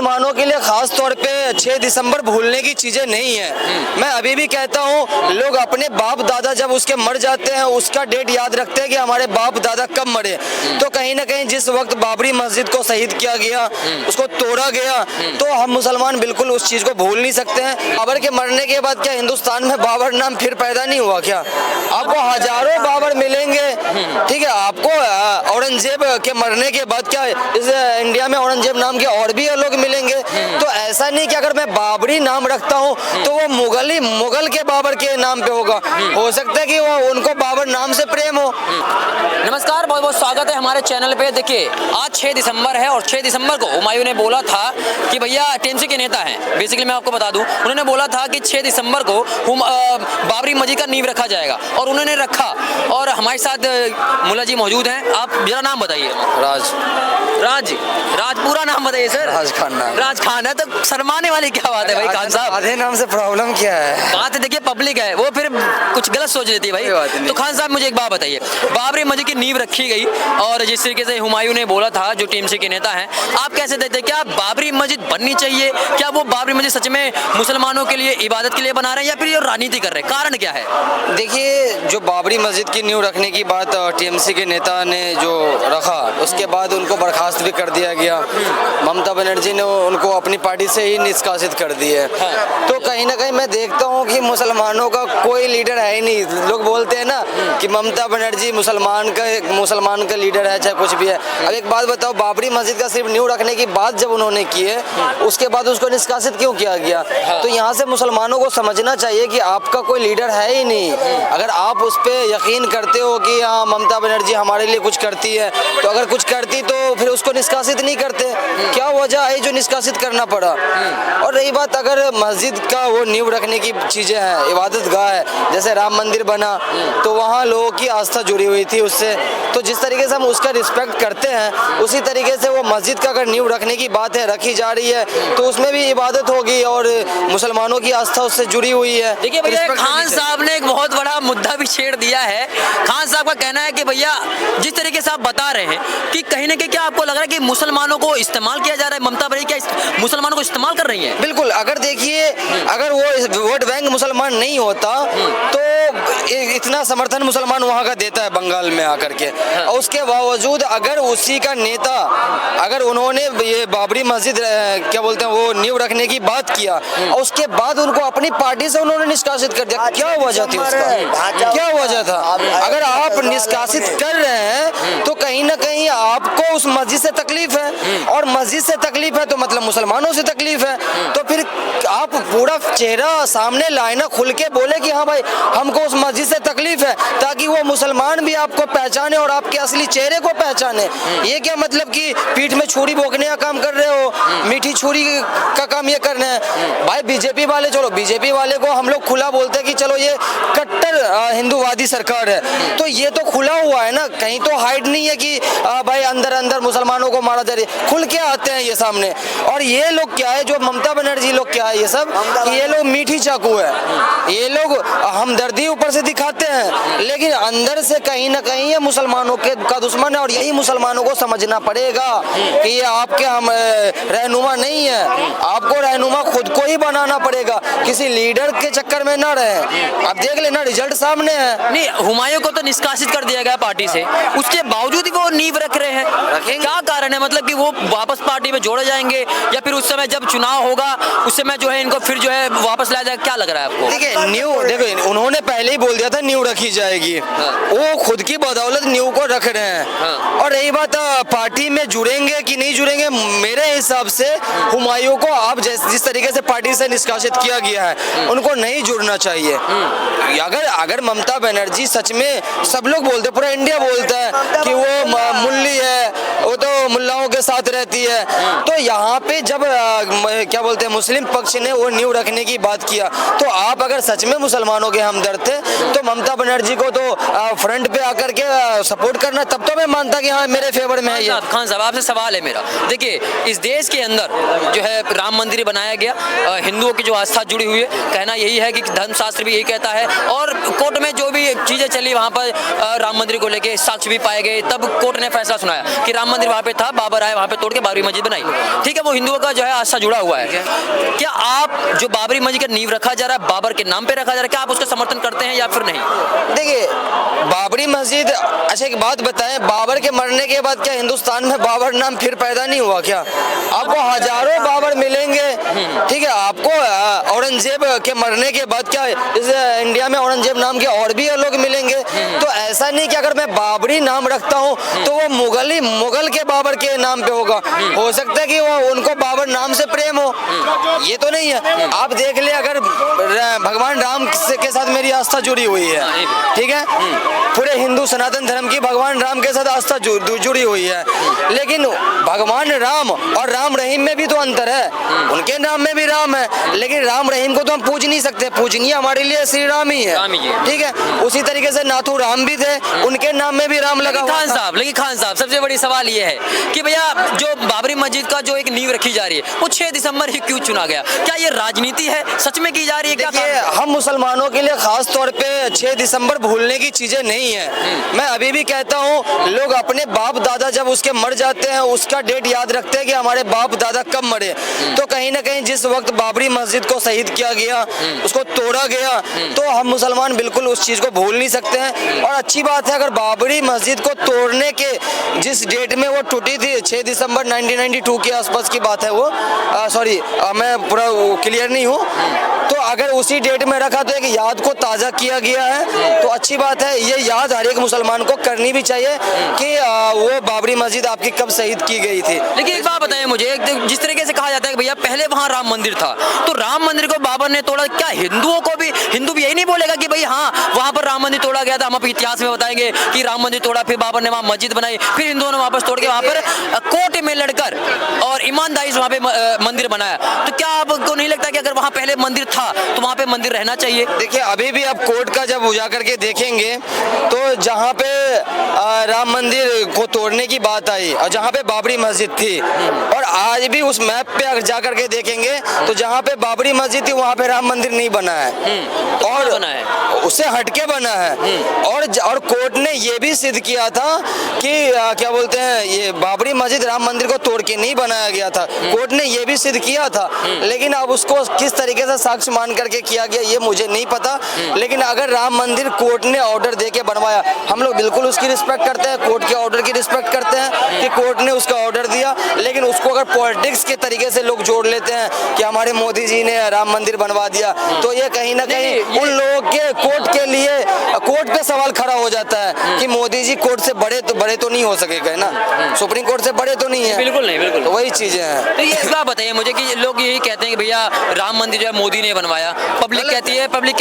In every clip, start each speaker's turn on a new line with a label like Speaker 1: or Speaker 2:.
Speaker 1: मुसलमानों के लिए खास तौर पे 6 दिसंबर भूलने की चीजें नहीं है। मैं अभी भी कहता हूँ लोग अपने बाप दादा जब उसके मर जाते हैं उसका डेट याद रखते हैं कि हमारे बाप दादा कब मरे। तो कहीं ना कहीं जिस वक्त बाबरी मस्जिद को शहीद किया गया, उसको तोड़ा गया, तो हम मुसलमान बिल्कुल उस चीज को भूल नहीं सकते हैं। बाबर के मरने के बाद क्या हिंदुस्तान में बाबर नाम फिर पैदा नहीं हुआ क्या? आपको हजारों बाबर मिलेंगे, ठीक है। आपको औरंगजेब के मरने के बाद क्या इस इंडिया में औरंगजेब नाम के और भी लोग मिलेंगे। तो ऐसा नहीं कि अगर मैं बाबरी नाम रखता हूँ तो वो मुगल के बाबर के नाम पे होगा। हो सकता है कि वो उनको बाबर नाम से प्रेम हो।
Speaker 2: नमस्कार, बहुत बहुत स्वागत है हमारे चैनल पे। देखिए आज 6 दिसंबर है और 6 दिसंबर को हुमायूं ने बोला था कि भैया टीएमसी के नेता हैं, बेसिकली मैं आपको बता दूं, उन्होंने बोला था कि 6 दिसंबर को बाबरी मस्जिद का नींव रखा जाएगा और उन्होंने रखा। और हमारे साथ मुल्ला जी मौजूद हैं। आप जरा नाम बताइए। राज पूरा नाम बताइए सर। राज खान है तो शर्माने वाली क्या बात है भाई खान साहब?
Speaker 1: आधे नाम से प्रॉब्लम क्या है?
Speaker 2: बात देखिए पब्लिक है, वो फिर कुछ गलत सोच लेती है भाई। तो खान साहब मुझे एक बात बताइए, बाबरी मस्जिद की नींव रखी गई और जिस तरीके से हुमायूं ने बोला था, जो टीएमसी के नेता हैं, आप कैसे देखते हैं? क्या बाबरी मस्जिद बननी चाहिए? क्या वो बाबरी मस्जिद सच में मुसलमानों के लिए इबादत के लिए बना रहे हैं या फिर ये राजनीति कर रहे हैं? कारण क्या है?
Speaker 1: देखिए, जो बाबरी मस्जिद की नींव रखने की बात टीएमसी के नेता ने जो रखा, उसके बाद उनको बर्खास्त भी कर दिया गया। ममता बनर्जी ने उनको अपनी पार्टी से ही निष्कासित कर दिए। तो कहीं ना कहीं मैं देखता हूँ कि मुसलमानों का कोई लीडर है ही नहीं। लोग बोलते हैं ना कि ममता बनर्जी मुसलमान का लीडर है, चाहे कुछ भी है। अब एक बात बताओ, बाबरी मस्जिद का सिर्फ नींव रखने की बात जब उन्होंने की है, उसके बाद उसको निष्कासित क्यों किया गया? तो यहाँ से मुसलमानों को समझना चाहिए कि आपका कोई लीडर है ही नहीं। अगर आप उस पर यकीन करते हो कि हाँ ममता बनर्जी हमारे लिए कुछ करती है, तो अगर कुछ करती तो फिर उसको निष्कासित नहीं करते। क्या वजह है जो निष्कासित करना पड़ा? और रही बात, अगर मस्जिद का वो नींव रखने की चीजें हैं, इबादत गाह है, जैसे राम मंदिर बना तो वहाँ लोगों की आस्था जुड़ी हुई थी उससे। तो जिस तरीके से हम उसका रिस्पेक्ट करते हैं, उसी तरीके से वो मस्जिद का अगर नींव रखने की बात है, रखी जा रही है, तो उसमें भी इबादत होगी और मुसलमानों की आस्था उससे जुड़ी हुई है।
Speaker 2: देखिए भैया, खान साहब ने एक बहुत बड़ा मुद्दा भी छेड़ दिया है। खान साहब का कहना है कि भैया जिस तरीके से आप बता रहे हैं कि कहीं ना कहीं, क्या आपको लग रहा है कि मुसलमानों को इस्तेमाल किया जा रहा है? ममता बनर्जी क्या मुसलमानों को इस्तेमाल कर रही है?
Speaker 1: बिल्कुल। अगर देखिए, अगर वो वोट बैंक मुसलमान नहीं होता तो इतना समर्थन मुसलमान वहाँ का देता है बंगाल में आकर के। और उसके बावजूद अगर उसी का नेता, अगर उन्होंने ये बाबरी मस्जिद क्या बोलते हैं वो नींव रखने की बात किया और उसके बाद उनको अपनी पार्टी से उन्होंने निष्कासित कर दिया, क्या वजह थी उसका? क्या वजह था? अगर आप निष्कासित कर रहे हैं तो कहीं ना कहीं आपको उस मस्जिद से तकलीफ है, और मस्जिद से तकलीफ है तो मतलब मुसलमानों से तकलीफ है। तो फिर आप पूरा चेहरा सामने लाए ना, खुल के बोले कि हाँ भाई हमको उस मस्जिद से तकलीफ है, ताकि वो मुसलमान भी आपको पहचाने और आपके असली चेहरे को पहचाने। ये क्या मतलब कि पीठ में छुरी भोंकने का काम कर रहे हो, मीठी छुरी का काम ये कर रहे हैं? भाई बीजेपी वाले, चलो बीजेपी वाले को हम लोग खुला बोलते हैं कि चलो ये कट्टर हिंदूवादी सरकार है, तो ये तो खुला हुआ है ना, कहीं तो हाइड नहीं है कि भाई अंदर अंदर मुसलमानों को मारा जा रहा है। खुल के आते हैं ये सामने। और ये लोग क्या है, जो ममता बनर्जी लोग क्या है, ये सब ये लोग मीठी चाकू है। ये लोग हमदर्दी ऊपर से दिखाते हैं, लेकिन अंदर से कहीं ना कहीं ये मुसलमानों का दुश्मन है। और यही मुसलमानों को समझना पड़ेगा कि ये आपके हम रहनुमा नहीं है। आपको रहनुमा खुद को ही बनाना पड़ेगा, किसी लीडर के चक्कर में ना रहे। अब देख लेना, रिजल्ट सामने है।
Speaker 2: नहीं, हुमायूं को तो निष्कासित कर दिया गया पार्टी से, उसके बावजूद भी वो नींव रख रहे हैं। क्या कारण है? मतलब कि वो वापस पार्टी में जोड़े जाएंगे या फिर उस समय जब चुनाव होगा उस समय जो है इनको फिर जो है वापस लाया जाएगा? क्या लग रहा है आपको?
Speaker 1: देखिए न्यू, देखो उन्होंने पहले ही बोल दिया था न्यू रखी जाएगी। वो खुद की बदौलत न्यू को रख रहे हैं। और रही बात पार्टी में जुड़ेंगे कि नहीं जुड़ेंगे, मेरे हिसाब से हुमायूं को आप जिस तरीके से पार्टी से निष्कासित किया गया है, उनको नहीं जुड़ना चाहिए। अगर ममता बनर्जी सच में, सब लोग बोलते, पूरा इंडिया बोलता है कि वो मुल्ली है, वो तो मुल्लाओं के साथ रहती है, तो यहाँ पे जब क्या बोलते हैं मुस्लिम पक्ष ने वो नींव रखने की बात किया, तो आप अगर सच में मुसलमानों के हमदर्द थे तो ममता बनर्जी को तो फ्रंट पे आकर के सपोर्ट करना, तब तो मैं मानता कि हाँ मेरे फेवर में है ये।
Speaker 2: खान साहब आपसे सवाल है मेरा, देखिए इस देश के अंदर जो है राम मंदिर बनाया गया, हिंदुओं की जो आस्था जुड़ी हुई है, कहना यही है कि धर्मशास्त्र भी यही कहता है और कोर्ट में जो भी चीजें चली वहाँ पर राम मंदिर को लेके साक्ष्य भी पाए गए, तब कोर्ट ने फैसला सुनाया कि राम मंदिर वहाँ पे था, बाबर आए वहाँ पे तोड़ के बाबरी मस्जिद बनाई। ठीक है, वो हिंदुओं का जो है आस्था जुड़ा हुआ है। क्या आप जो बाबरी मस्जिद का नींव रखा जा रहा है, बाबर के नाम पे रखा जा रहा है, क्या आप उसका समर्थन करते हैं या फिर नहीं?
Speaker 1: देखिए, बाबरी मस्जिद, अच्छा एक बात बताएं, बाबर के मरने के बाद क्या हिंदुस्तान में बाबर नाम फिर पैदा नहीं हुआ क्या? आपको हजारों बाबर मिलेंगे, ठीक है। आपको औरंगजेब के मरने के बाद क्या इस इंडिया में औरंगजेब नाम के और भी लोग मिलेंगे? तो ऐसा नहीं कि अगर मैं बाबरी नाम रखता हूँ तो वो मुगल के बाबर के नाम पे होगा। हो सकता है कि वो उनको बाबर नाम से प्रेम हो, ये तो नहीं है। आप देख ले, अगर भगवान राम के साथ मेरी आस्था जुड़ी हुई है, ठीक है, पूरे हिंदू सनातन धर्म की भगवान राम के साथ आस्था जुड़ी हुई है, लेकिन भगवान राम और राम रहीम में भी तो अंतर है। उनके नाम में भी राम है, लेकिन राम रहीम को तो हम पूज नहीं सकते, पूजनीय हमारे लिए श्री राम ही है, ठीक है। उसी तरीके से नाथू राम भी थे, उनके नाम में भी राम लगा हुआ था।
Speaker 2: लेकिन खान साहब, सबसे बड़ी सवाल ये है कि भैया जो बाबरी मस्जिद का जो एक नींव रखी जा रही है, वो 6 दिसंबर ही क्यों चुना गया? क्या ये राजनीति है, सच में की जा रही है? क्या
Speaker 1: हम मुसलमानों के लिए खास तौर पे 6 दिसंबर भूलने की चीजें नहीं है। मैं अभी भी कहता हूँ, लोग अपने बाप दादा जब उसके मर जाते हैं उसका डेट याद रखते हैं कि हमारे बाप दादा कब मरे। तो कहीं ना कहीं जिस वक्त बाबरी मस्जिद को शहीद किया गया, उसको तोड़ा गया, तो हम मुसलमान बिल्कुल उस चीज को भूल नहीं सकते हैं। और अच्छी बात है, अगर बाबरी मस्जिद को तोड़ने के जिस डेट में वो टूटी थी, 6 दिसंबर 1992 के आसपास की बात है वो, सॉरी मैं पूरा क्लियर नहीं हूँ, तो अगर उसी डेट में रखा तो एक याद को ताज़ा किया गया है, तो अच्छी बात है। ये याद हर एक मुसलमान को करनी भी चाहिए कि वो बाबरी मस्जिद आपकी कब शहीद की गई थी।
Speaker 2: लेकिन एक बात बताइए मुझे, जिस तरीके से कहा जाता है कि भैया पहले वहाँ राम मंदिर था, तो राम मंदिर को बाबर ने तोड़ा, क्या हिंदुओं को भी, हिंदू भी यही नहीं बोलेगा कि भाई हाँ वहाँ पर राम मंदिर तोड़ा गया था? हम इतिहास में बताएंगे कि राम मंदिर तोड़ा, फिर बाबर ने वहाँ मस्जिद बनाई, फिर हिंदुओं ने वापस तोड़ के वहाँ पर कोर्ट में लड़कर और ईमानदारी से वहाँ पे मंदिर बनाया। तो क्या आपको नहीं लगता कि अगर वहाँ पहले मंदिर था तो वहाँ पे मंदिर रहना चाहिए?
Speaker 1: देखिए, अभी भी आप कोर्ट का जब उजा करके देखेंगे तो जहाँ पे राम मंदिर को तोड़ने की बात आई और जहाँ पे बाबरी मस्जिद थी, और आज भी उस मैप पे अगर जा करके देखेंगे तो जहाँ पे बाबरी मस्जिद थी वहाँ पे राम मंदिर नहीं बना है, और
Speaker 2: बना है,
Speaker 1: उससे हटके बना है। और कोर्ट ने ये भी सिद्ध किया था कि क्या बोलते हैं, ये बाबरी मस्जिद राम मंदिर को तोड़ के नहीं बनाया गया था, कोर्ट ने ये भी सिद्ध किया था। लेकिन अब उसको किस तरीके से साक्ष्य मान करके किया गया ये मुझे नहीं पता, लेकिन अगर राम मंदिर कोर्ट ने ऑर्डर दे के बनवाया, हम लोग बिल्कुल उसकी रिस्पेक्ट करते हैं, कोर्ट के ऑर्डर की रिस्पेक्ट करते हैं कि कोर्ट ने उसका ऑर्डर दिया। लेकिन उसको अगर पॉलिटिक्स के तरीके से लोग जोड़ लेते हैं कि हमारे मोदी जी ने राम मंदिर बनवा दिया, तो ये कहीं ना कहीं उन लोगों के कोर्ट के लिए, कोर्ट पे सवाल खड़ा हो जाता है कि मोदी जी कोर्ट से बड़े तो नहीं हो सकेगा ना, सुप्रीम कोर्ट से बड़े तो नहीं है।
Speaker 2: बिल्कुल नहीं, बिल्कुल
Speaker 1: तो वही चीजें हैं।
Speaker 2: तो ये इस बात बताइए मुझे कि लोग यही कहते हैं कि भैया राम मंदिर जो है मोदी ने बनवाया, पब्लिक कहती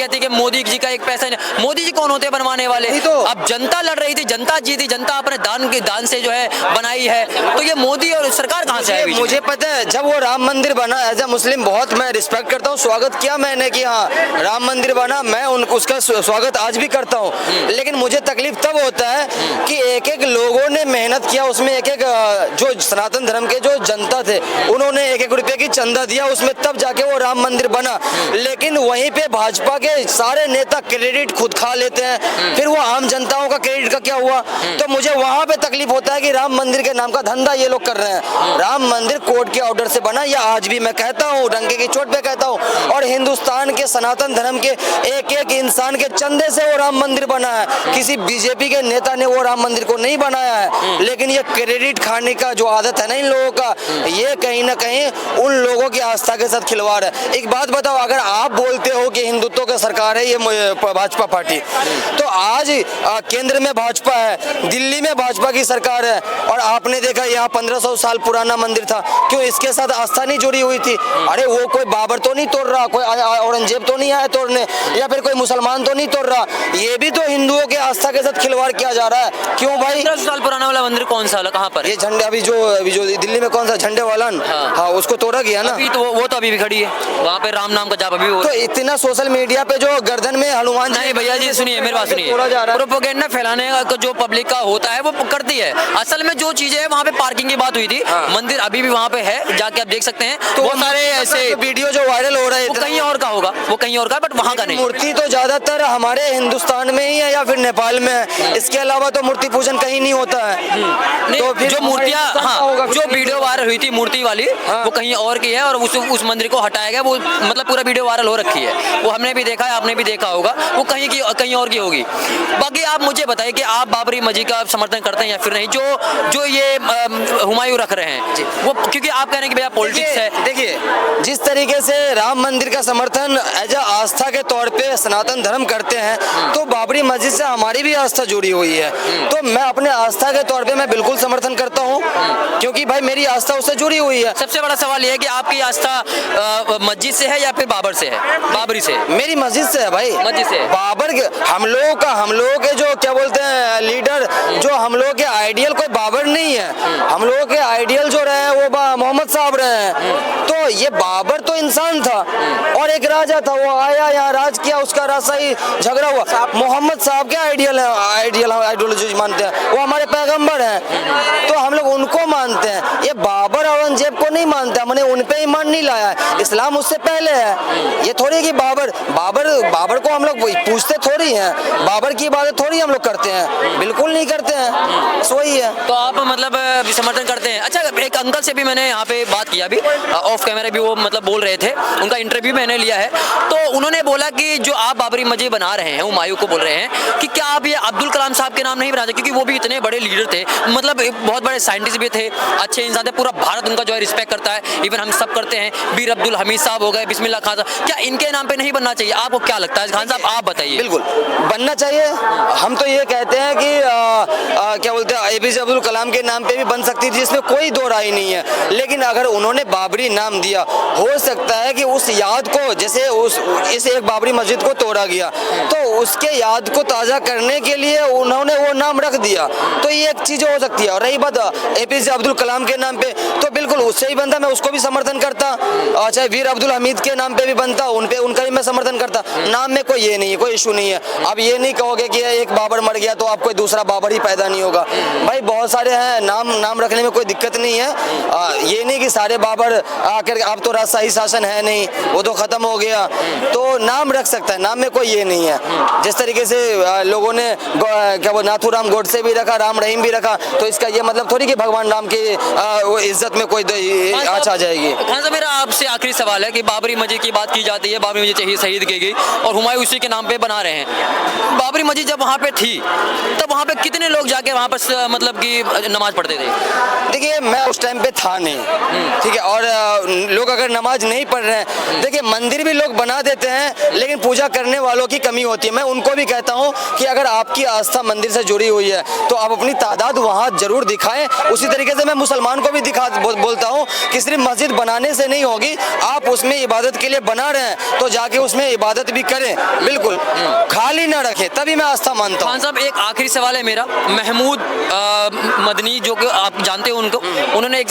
Speaker 2: है कि मोदी जी का एक पैसा नहीं। मोदी जी कौन होते हैं बनवाने वाले?
Speaker 1: तो
Speaker 2: अब जनता लड़ रही थी, जनता जीती, जनता अपने दान से जो है बनाई है, तो ये मोदी और सरकार कहाँ से है?
Speaker 1: मुझे पता है, जब वो राम मंदिर बना, एज ए मुस्लिम बहुत मैं रिस्पेक्ट करता हूँ, स्वागत किया मैंने कि हाँ राम मंदिर बना, मैं उसका स्वागत आज भी करता हूँ। लेकिन मुझे तकलीफ तब होता है कि एक एक लोगों ने मेहनत किया, उसमें एक एक जो सनातन धर्म के जो जनता थे उन्होंने एक एक रुपए की चंदा दिया उसमें, तब जाके वो राम मंदिर बना। लेकिन वहीं पे भाजपा के सारे नेता क्रेडिट खुद खा लेते हैं, फिर वो आम जनताओं का क्रेडिट का क्या हुआ? तो मुझे वहां पे तकलीफ होता है कि राम मंदिर के नाम का धंधा ये लोग कर रहे हैं। राम मंदिर कोर्ट के ऑर्डर से बना, या आज भी मैं कहता हूँ, डंके की चोट पे कहता हूँ, और हिंदुस्तान के सनातन धर्म के एक एक इंसान के चंदे से वो राम मंदिर बना है। किसी बीजेपी के नेता ने वो राम मंदिर को नहीं बनाया है। लेकिन ये क्रेडिट खाने का जो आदत है ना इन लोगों का, ये कहीं ना कहीं उन लोगों की आस्था के साथ खिलवाड़ है। एक बात बताओ, अगर आप बोलते हो कि हिंदुत्व की सरकार है ये भाजपा पार्टी, तो आज केंद्र में भाजपा है, दिल्ली में भाजपा की सरकार है, और आपने देखा यहाँ 1500 साल पुराना मंदिर था, क्यों इसके साथ आस्था नहीं जुड़ी हुई थी? अरे वो कोई बाबर तो नहीं तोड़ रहा, कोई औरंगजेब तो नहीं आया तोड़ने, या फिर कोई मुसलमान तो नहीं तोड़ रहा, ये भी तो हिंदुओं के आस्था के साथ खिलवाड़ किया जा रहा है। क्यों भाई?
Speaker 2: 1500 साल पुराना वाला मंदिर कौन सा वाला, कहाँ पर?
Speaker 1: ये झंडे अभी जो दिल्ली में कौन सा झंडे वाला, हाँ उसको तोड़ा गया ना,
Speaker 2: अभी तो वो तो अभी भी खड़ी है वहाँ पे, राम नाम का जाप अभी हो।
Speaker 1: तो इतना सोशल मीडिया पे जो गर्दन में हनुमान
Speaker 2: नहीं भैया जी सुनिए मेरी बात सुनिए, प्रोपेगेंडा फैलाने का जो पब्लिक का होता है वो करती है। असल में जो चीजें है वहाँ पे पार्किंग की बात हुई थी, मंदिर अभी भी वहाँ पे है, जाके आप देख सकते हैं। तो वो सारे ऐसे
Speaker 1: वीडियो जो वायरल हो रहे
Speaker 2: हैं कहीं और का होगा, वो कहीं और का, बट वहाँ का नहीं।
Speaker 1: मूर्ति तो ज्यादा ज्यादातर हमारे हिंदुस्तान में ही है या फिर नेपाल में है, इसके अलावा तो मूर्ति पूजन कहीं नहीं होता है।
Speaker 2: तो फिर जो मूर्तियाँ, हाँ, जो
Speaker 1: फिर
Speaker 2: वीडियो वायरल हुई थी मूर्ति वाली,
Speaker 1: हाँ।
Speaker 2: वो कहीं और की है और उस मंदिर को हटाया गया, वो मतलब पूरा वीडियो वायरल हो रखी है, वो हमने भी देखा है, आपने भी देखा होगा, वो कहीं और की होगी। बाकी आप मुझे बताइए कि आप बाबरी मस्जिद का समर्थन करते हैं या फिर नहीं, जो ये हुमायूं रख रहे हैं वो, क्योंकि आप कह रहे हैं कि भैया पॉलिटिक्स है।
Speaker 1: देखिए, जिस तरीके से राम मंदिर का समर्थन एज अ आस्था के तौर पे सनातन धर्म करते हैं, तो बाबरी मस्जिद से हमारी भी आस्था जुड़ी हुई है, तो मैं अपने आस्था के तौर पे मैं बिल्कुल समर्थन करता हूँ, क्योंकि भाई मेरी आस्था उससे जुड़ी हुई है।
Speaker 2: सबसे बड़ा सवाल ये है कि आपकी आस्था मस्जिद से है या फिर बाबर से है? बाबरी से।
Speaker 1: मेरी मस्जिद से है भाई,
Speaker 2: मस्जिद से।
Speaker 1: बाबर हम लोगों के जो क्या बोलते हैं लीडर, जो हम लोगों के आइडियल कोई बाबर नहीं है, हम लोगों के आइडियल जो रहे हैं वो मोहम्मद साहब रहे हैं। तो ये बाबर तो इंसान था और एक राजा था, वो आया यहाँ राज किया, उसका रास्ता ही झगड़ा हुआ। मोहम्मद साहब के आइडियोलॉजी मानते हैं, वो हमारे पैगंबर हैं, तो हम लोग उनको मानते हैं। ये बाबर औरंगजेब को नहीं मानते, हमने उन पे ईमान नहीं लाया है, इस्लाम उससे पहले है। ये थोड़ी कि बाबर को हम लोग पूछते थोड़ी हैं, बाबर की इबादत थोड़ी हम लोग करते हैं, बिल्कुल नहीं करते हैं, वही है।
Speaker 2: तो आप मतलब समर्थन करते हैं। अच्छा, एक अंकल से भी मैंने यहाँ पे बात किया, अभी ऑफ कैमरा भी वो मतलब बोल रहे थे, उनका इंटरव्यू मैंने लिया है, तो उन्होंने बोला कि जो आप बाबरी मस्जिद बना रहे हैं, हुमायूं को बोल रहे हैं कि क्या आप ये अब्दुल कलाम साहब के नाम नहीं बनाते, क्योंकि वो भी इतने बड़े लीडर थे, मतलब बहुत बड़े साइंटिस्ट भी थे, अच्छे इंसान थे, पूरा भारत उनका जो है रिस्पेक्ट करता है, इवन हम सब करते हैं। बीर अब्दुल हमीद साहब हो गए, बिस्मिल्लाह खान साहब, क्या इनके नाम पे नहीं बनना चाहिए? आपको क्या लगता है खान साहब, आप बताइए।
Speaker 1: बिल्कुल बनना चाहिए। हम तो ये कहते हैं कि क्या बोलते हैं, एपीजे अब्दुल कलाम के नाम पे भी बन सकती थी, जिसमें कोई दो राय नहीं है, लेकिन अगर उन्होंने बाबरी नाम दिया, हो सकता है कि उस याद को, जैसे इस एक बाबरी मस्जिद को तोड़ा गया, तो उसके याद को ताज़ा करने के लिए उन्होंने वो नाम रख दिया, तो ये एक चीज़ हो सकती है। और रही बात एपीजे अब्दुल कलाम के नाम पे, तो बिल्कुल उससे ही बनता, मैं उसको भी समर्थन करता, चाहे वीर अब्दुल हमीद के नाम पे भी बनता, उनका भी मैं समर्थन करता। नाम में कोई ये नहीं है, कोई इशू नहीं है। अब ये नहीं कहोगे कि एक बाबर मर गया तो आप कोई दूसरा बाबर ही पैदा नहीं होगा, भाई बहुत सारे हैं, नाम रखने में कोई दिक्कत नहीं है। ये नहीं कि सारे बाबर आकर, अब तो राजशाही शासन है नहीं, वो तो खत्म हो गया, तो नाम रख सकता है, नाम में कोई ये नहीं है। जिस तरीके से लोगों ने क्या वो नाथूराम गोडसे भी रखा, राम रहीम भी रखा, तो इसका ये मतलब थोड़ी कि भगवान राम की वो इज्जत में कोई आँच आ जाएगी।
Speaker 2: खान साहब, मेरा आपसे आखिरी सवाल है कि बाबरी मस्जिद की बात की जाती है, बाबरी मस्जिद शहीद की गई और हुमायूं उसी के नाम पे बना रहे हैं। बाबरी मस्जिद जब वहाँ पे थी, तब वहाँ पे कितने लोग जाके वहाँ पर मतलब कि नमाज पढ़ते थे?
Speaker 1: देखिए, मैं उस टाइम पे था नहीं, ठीक है, और लोग अगर नमाज नहीं पढ़ रहे हैं, देखिए मंदिर भी लोग बना देते हैं, लेकिन पूजा करने वालों की कमी होती है। मैं उनको भी कहता हूँ कि अगर आपकी आस्था मंदिर से जुड़ी हुई है, तो आप अपनी तादाद वहाँ जरूर दिखाएं। उसी तरीके से मैं मुसलमान को भी बोलता हूँ कि सिर्फ मस्जिद बनाने से नहीं होगी, आप उसमें इबादत के लिए बना रहे हैं तो जाके उसमें इबादत भी करें, बिल्कुल खाली ना रखें, तभी मैं आस्था मानता हूँ।
Speaker 2: खान साहब, एक आखिरी सवाल है मेरा। महमूद मदनी, जो कि आप जानते हो उनको, उन्होंने एक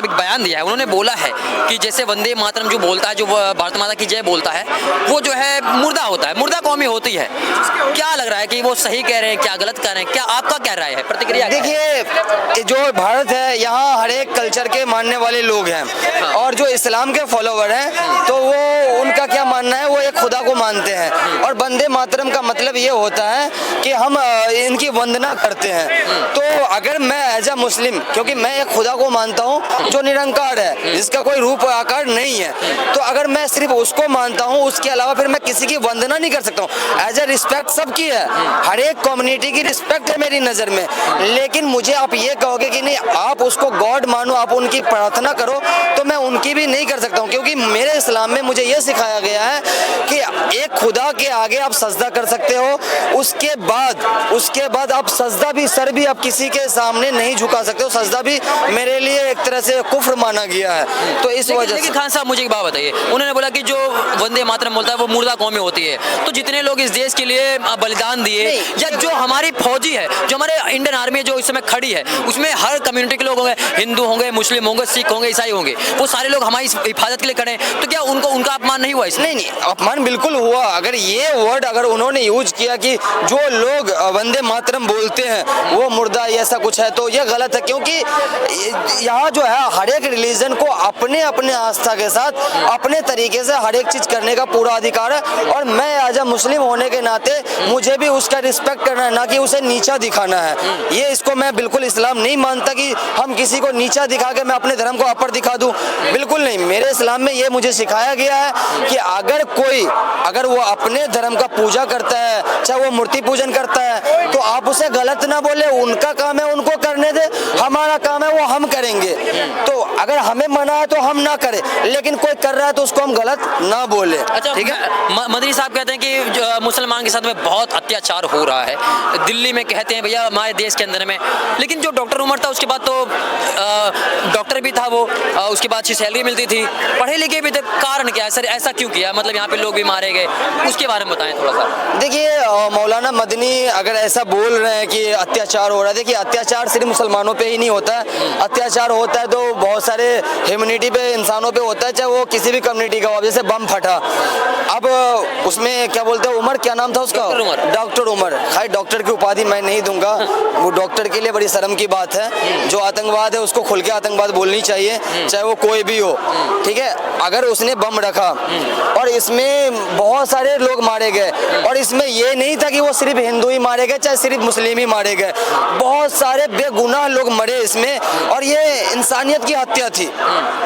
Speaker 2: बयान दिया है, उन्होंने बोला है कि जैसे वंदे मातरम जो बोलता है, जो भारत माता की जय बोलता है, वो जो है मुर्दा होता है, मुर्दा कौमी होती है। क्या लग रहा है कि वो सही कह रहे हैं, क्या गलत कह रहे हैं, क्या आपका क्या राय है, प्रतिक्रिया?
Speaker 1: देखिए, जो भारत है, यहाँ हर एक कल्चर के मानने वाले लोग हैं, और जो इस्लाम के फॉलोवर हैं, तो वो उनका क्या मानना है, वो एक खुदा को मानते हैं, और वंदे मातरम का मतलब ये होता है कि हम इनकी वंदना करते हैं। तो अगर मैं एज अ मुस्लिम, क्योंकि मैं एक खुदा को मानता हूँ जो निरंकार है, जिसका कोई रूप आकार नहीं है, तो अगर मैं सिर्फ उसको मानता हूँ, उसके अलावा फिर मैं किसी की वंदना नहीं कर सकता हूँ। एज अ रिस्पेक्ट सबकी है, हर एक कम्युनिटी की रिस्पेक्ट है मेरी नज़र में, लेकिन मुझे आप ये कहोगे कि नहीं आप उसको गॉड मानो, आप उनकी प्रार्थना करो, तो मैं उनकी भी नहीं कर सकता हूँ, क्योंकि मेरे इस्लाम में मुझे ये सिखाया गया है कि एक खुदा के आगे आप सजदा कर सकते हो, उसके बाद आप सजदा भी, सर भी आप किसी के सामने नहीं झुका सकते हो, सजदा भी मेरे लिए एक तरह से कुफ्र माना गया है। तो इस वजह से
Speaker 2: खान साहब, मुझे एक बात बताइए, उन्होंने बोला कि जो वंदे मातरम बोलता है वो मुर्दा कौमी होती है, तो जितने लोग इस देश के लिए बलिदान दिए, या जो हमारी फौजी है, जो हमारे इंडियन आर्मी जो इस समय खड़ी है, उसमें हर कम्युनिटी के लोग होंगे, हिंदू होंगे, मुस्लिम होंगे, सिख होंगे, ईसाई होंगे, वो सारे लोग हमारी हिफाजत के लिए खड़े हैं, तो क्या उनका अपमान नहीं हुआ इसमें?
Speaker 1: नहीं, अपमान बिल्कुल हुआ। अगर ये वर्ड अगर उन्होंने यूज किया कि जो लोग वंदे मातरम बोलते हैं वो मुर्दा ऐसा कुछ है, तो ये गलत है। क्योंकि यहाँ जो है हर एक रिलीजन को अपने अपने आस्था के साथ अपने तरीके से हर एक चीज करने का पूरा अधिकार है, और मैं एज अ मुस्लिम होने के नाते मुझे भी उसका रिस्पेक्ट करना है, ना कि उसे नीचा दिखाना है। ये इसको मैं बिल्कुल इस्लाम नहीं मानता कि हम किसी को नीचा दिखा के मैं अपने धर्म को अपर दिखा दूं, बिल्कुल नहीं। मेरे इस्लाम में ये मुझे सिखाया गया है कि अगर वो अपने धर्म का पूजा करता है, चाहे वो मूर्ति पूजन करता है, तो आप उसे गलत ना बोले। उनका काम है, उनको करने दे, हमारा काम है वो हम करेंगे। तो अगर हमें मना है तो हम ना करें, लेकिन कोई कर रहा है तो उसको हम गलत ना बोले।
Speaker 2: अच्छा,
Speaker 1: ठीक है।
Speaker 2: मदनी साहब कहते हैं कि मुसलमान के साथ में बहुत अत्याचार हो रहा है दिल्ली में, कहते हैं भैया हमारे देश के अंदर में। लेकिन जो डॉक्टर उमर था उसके बाद तो डॉक्टर भी था वो, उसके बाद अच्छी सैलरी मिलती थी, पढ़े लिखे भी थे। कारण क्या है सर, ऐसा क्यों किया? मतलब यहाँ पे लोग भी मारे गए, उसके बारे में बताएं थोड़ा सा।
Speaker 1: देखिए मौलाना मदनी अगर ऐसा बोल रहे हैं कि अत्याचार हो रहा है, देखिए अत्याचार सिर्फ मुसलमानों पे ही नहीं होता है। अत्याचार होता है तो बहुत सारे ह्यूमैनिटी पे, इंसानों पे होता है, चाहे वो किसी भी कम्युनिटी का हो। जैसे बम फटा, अब उसमें क्या बोलते हैं, उमर क्या नाम था उसका, डॉक्टर उमर। खैर डॉक्टर की उपाधि मैं नहीं दूंगा, वो डॉक्टर के लिए बड़ी शर्म की बात है। जो आतंकवाद है उसको खुल के आतंकवाद बोलनी चाहिए, चाहे वो कोई भी हो। ठीक है, अगर उसने बम रखा और इसमें बहुत सारे लोग मारे गए, और इसमें ये नहीं था कि वो सिर्फ हिंदू ही मारे गए, चाहे सिर्फ मुस्लिम ही मारे गए, बहुत सारे बेगुनाह लोग मरे इसमें, और ये इंसानियत की हत्या थी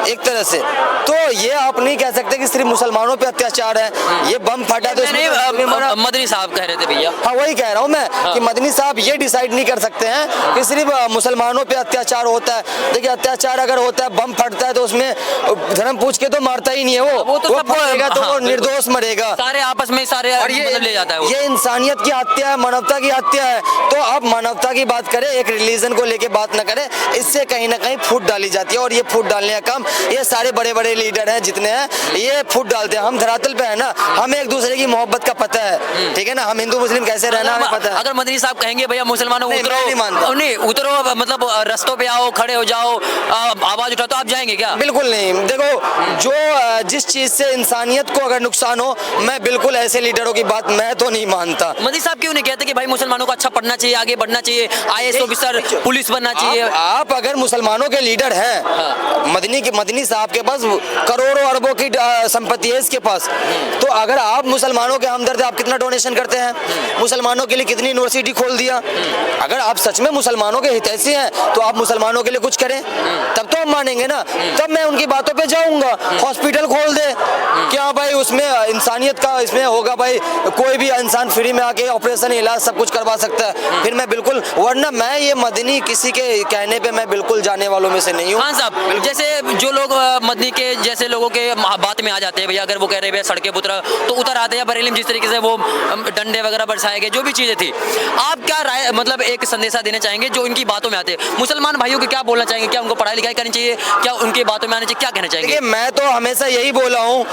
Speaker 1: एक तरह से। तो ये आप नहीं कह सकते कि सिर्फ मुसलमानों पे अत्याचार है। ये बम फटा तो
Speaker 2: मदनी साहब कह रहे थे भैया।
Speaker 1: हाँ, वही कह रहा हूँ मैं कि मदनी साहब ये डिसाइड नहीं कर सकते हैं कि सिर्फ मुसलमानों पे अत्याचार होता है। देखिए अत्याचार अगर होता है, बम फटता है, तो उसमें धर्म पूछ के तो मारता ही नहीं है वो तो मरेगा, तो वो निर्दोष मरेगा।
Speaker 2: सारे आपस में सारे
Speaker 1: और ये
Speaker 2: ले जाता है।
Speaker 1: ये इंसानियत की हत्या है, मानवता की हत्या है। तो आप मानवता की बात करें, एक रिलीजन को लेके बात ना करें, इससे कहीं ना कहीं फूट डाली जाती है। और ये फूट डालने का काम ये सारे बड़े बड़े लीडर हैं जितने हैं, ये फूट डालते हैं। हम धरातल पे है ना, हमें एक दूसरे की मोहब्बत का पता है, ठीक है ना, हम हिंदू मुस्लिम कैसे रहना हमें पता है।
Speaker 2: अगर मदनी साहब कहेंगे भैया मुसलमानों उतरो, नहीं उतरो, मतलब रस्तों पे आओ, खड़े हो जाओ, आवाज उठाओ, तो आप जाएंगे क्या?
Speaker 1: बिल्कुल नहीं। देखो जो जिस चीज से इंसानियत को अगर नुकसान हो, मैं बिल्कुल ऐसे लीडरों की बात मैं तो नहीं मानता।
Speaker 2: मदनी साहब क्यों नहीं कहते कि भाई मुसलमानों को अच्छा पढ़ना चाहिए, आगे बढ़ना चाहिए, IAS ऑफिसर, पुलिस बनना चाहिए?
Speaker 1: आप अगर मुसलमानों के लीडर हैं,
Speaker 2: हाँ।
Speaker 1: मदनी साहब के पास करोड़ों अरबों की संपत्ति है इसके पास, तो अगर आप मुसलमानों के हमदर्द, आप कितना डोनेशन करते हैं, मुसलमानों के लिए कितनी यूनिवर्सिटी खोल दिया। अगर आप सच में मुसलमानों के हितैषी हैं तो आप मुसलमानों के लिए कुछ करें, तब तो हम मानेंगे ना, तब मैं उनकी बातों पे जाऊंगा। हॉस्पिटल खोल दे, क्या भाई उसमें इंसानियत का इसमें होगा, भाई कोई भी इंसान फ्री में आके ऑपरेशन, इलाज सब कुछ करवा सकता है, फिर मैं बिल्कुल, वरना मैं ये मदनी किसी के कहने पे मैं बिल्कुल जाने वालों में से नहीं हूँ।
Speaker 2: हाँ साहब, जैसे जो लोग मदनी के जैसे लोगों के बात में आ जाते हैं भैया, अगर वो कह रहे हैं सड़कें पुत्र तो उतर आते हैं, बरेली में जिस तरीके से वो डंडे वगैरह बरसाए गए, जो भी चीजें थी, आप क्या राय, मतलब एक संदेशा देना चाहेंगे जो इनकी बातों में आते हैं? मुसलमान भाइयों को क्या बोलना चाहेंगे? क्या उनको पढ़ाई लिखाई करनी चाहिए? क्या उनकी बातों में आने चाहिए? क्या कहना चाहेंगे?
Speaker 1: मैं तो हमेशा यही बोला हूँ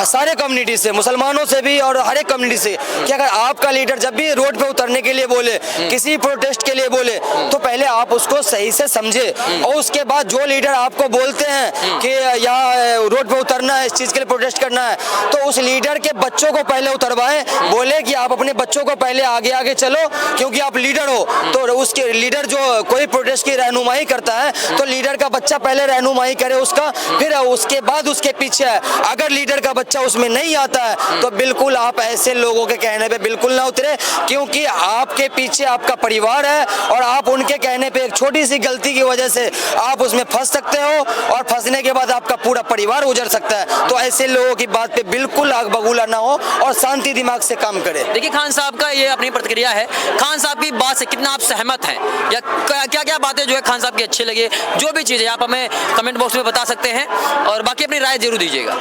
Speaker 1: सारे कम्युनिटी से, मुसलमानों से भी और हर एक कम्युनिटी से, कि अगर आपका लीडर जब भी रोड पे उतरने के लिए बोले, किसी प्रोटेस्ट के लिए बोले, तो पहले आप उसको सही से समझे, और उसके बाद जो लीडर आपको बोलते हैं कि यहाँ रोड पे उतरना है, इस चीज के लिए प्रोटेस्ट करना है, तो उस लीडर के बच्चों को पहले उतरवाएं, बोले कि आप अपने बच्चों को पहले आगे आगे चलो, क्योंकि आप लीडर हो। तो उसके लीडर जो कोई प्रोटेस्ट की रहनुमाई करता है, तो लीडर का बच्चा पहले रहनुमाई करे उसका, फिर उसके बाद उसके पीछे। अगर लीडर का बच्चा उसमें नहीं आता है तो बिल्कुल आप ऐसे लोगों के कहने पे बिल्कुल ना उतरे, क्योंकि आपके पीछे आपका परिवार है, और आप उनके कहने पे एक छोटी सी गलती की वजह से आप उसमें फंस सकते हो, और फंसने के बाद आपका पूरा परिवार उजड़ सकता है। तो ऐसे लोगों की बात पे बिल्कुल आग बबूला ना हो, और शांति दिमाग से काम करे।
Speaker 2: देखिए खान साहब का ये अपनी प्रतिक्रिया है। खान साहब की बात से कितना आप सहमत हैं, या क्या क्या बातें जो है खान साहब की अच्छी लगी, जो भी चीजें आप हमें कमेंट बॉक्स में बता सकते हैं, और बाकी अपनी राय जरूर दीजिएगा।